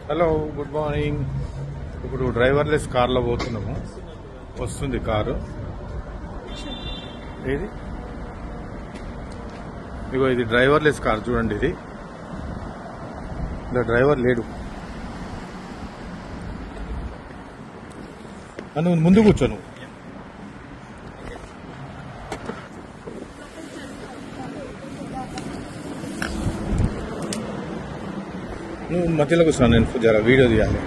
Hello, good morning. ఇప్పుడు driverless కార్లో పోతున్నాము. వస్తుంది కారు. ఏది ఇగో ఇది డ్రైవర్లెస్ కార్ చూడండి. ఇది ఇలా డ్రైవర్ లేడు. నువ్వు ముందు కూర్చోను. నువ్వు మధ్యలో కూర్చున్నాను. నేను జర వీడియో తీయాలి.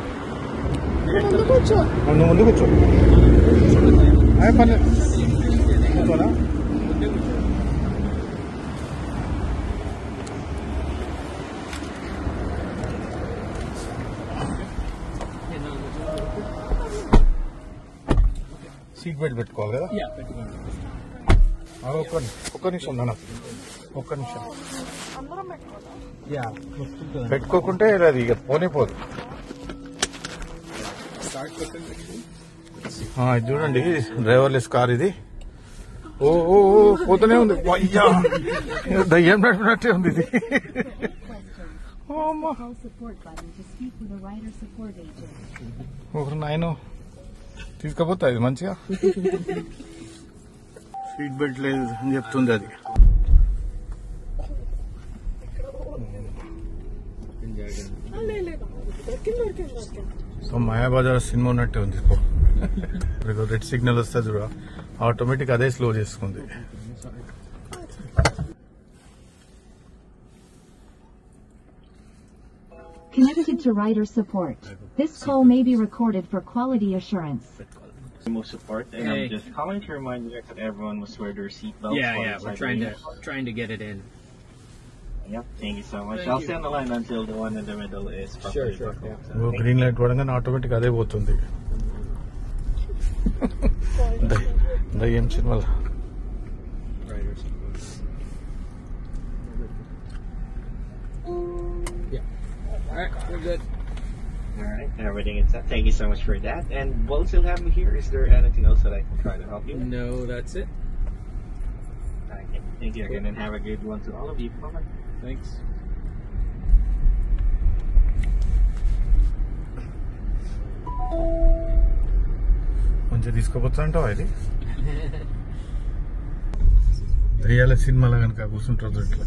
నువ్వు ముందు కూర్చో. పర్లేదు కూర్చోనా. సీట్ బెల్ట్ పెట్టుకోవాలి కదా. ఒక్క నిమిషం నాన్న, ఒక్క నిమిషం. పెట్టుకోకుంటే అది ఇక పోనే పోదు. ఇది చూడండి, డ్రైవర్లెస్ కార్ ఇది. ఓ ఓ పోతూనే ఉంది. అయ్యా, దయ్యం నడిపినట్టే ఉంది ఇది. ఒకరు నాయన తీసుకపోతా ఇది మంచిగా. సీట్ బెల్ట్ లేదు అని చెప్తుంది అది. సో మాయాబజార్ సినిమా ఉన్నట్టే ఉంది. రెడ్ సిగ్నల్ వస్తే చూడ ఆటోమేటిక్ అదే స్లో చేసుకుంది. Connected to rider support. This call may be recorded for quality assurance. Most support, and I'm just calling to remind you that everyone must wear their seatbelts. Yeah, we're trying to get it in. Yep, thank you so much. I'll stay on the line until the one in the middle is properly buckled. Green light పడగానే automatic అదే పోతుంది. దయ్యం సినిమాలో. Alright, we're good. Alright, everything is set. Thank you so much for that. And while still have me here, is there anything else that I can try to help you with? No, that's it. Okay, thank you again, and have a good one to all of you. Bye-bye. Thanks. మంచిగా తీసుకోపోతా అంటావా ఇది? దయ్యాల సినిమాలో కనుక కూర్చుంటారు ఇట్లా.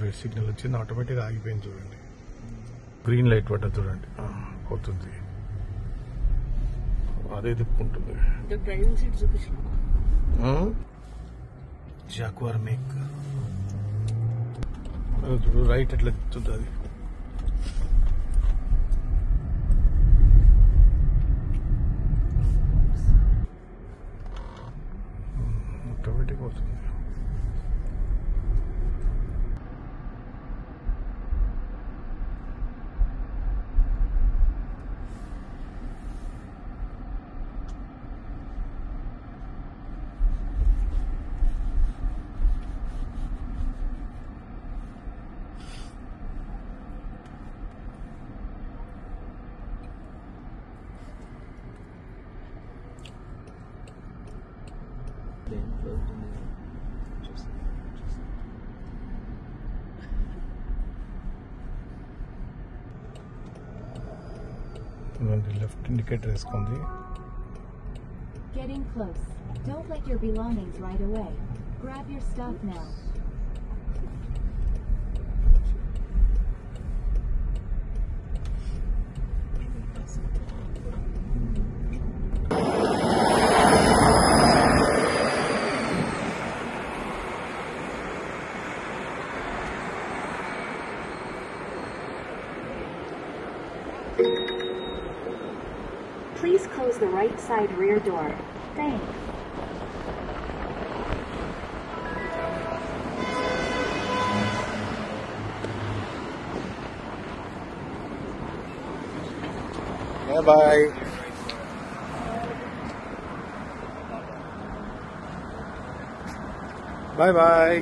Red signal వచ్చింది, ఆటోమేటిక్గా ఆగిపోయింది చూడండి. గ్రీన్ లైట్ పడ్డ చూడండి, పోతుంది. అదే తిప్పుకుంటుంది. జాక్వార్ మేక్ చూడు, రైట్ ఎట్లా తిప్పుతుంది అది. ఆటోమేటిక్ అవుతుంది. లెఫ్ట్ ఇండికేటర్ వేసుకుంది. Getting close. Don't let your belongings right away. Grab your stuff now. Please close the right side rear door. Thanks. Bye. Bye bye.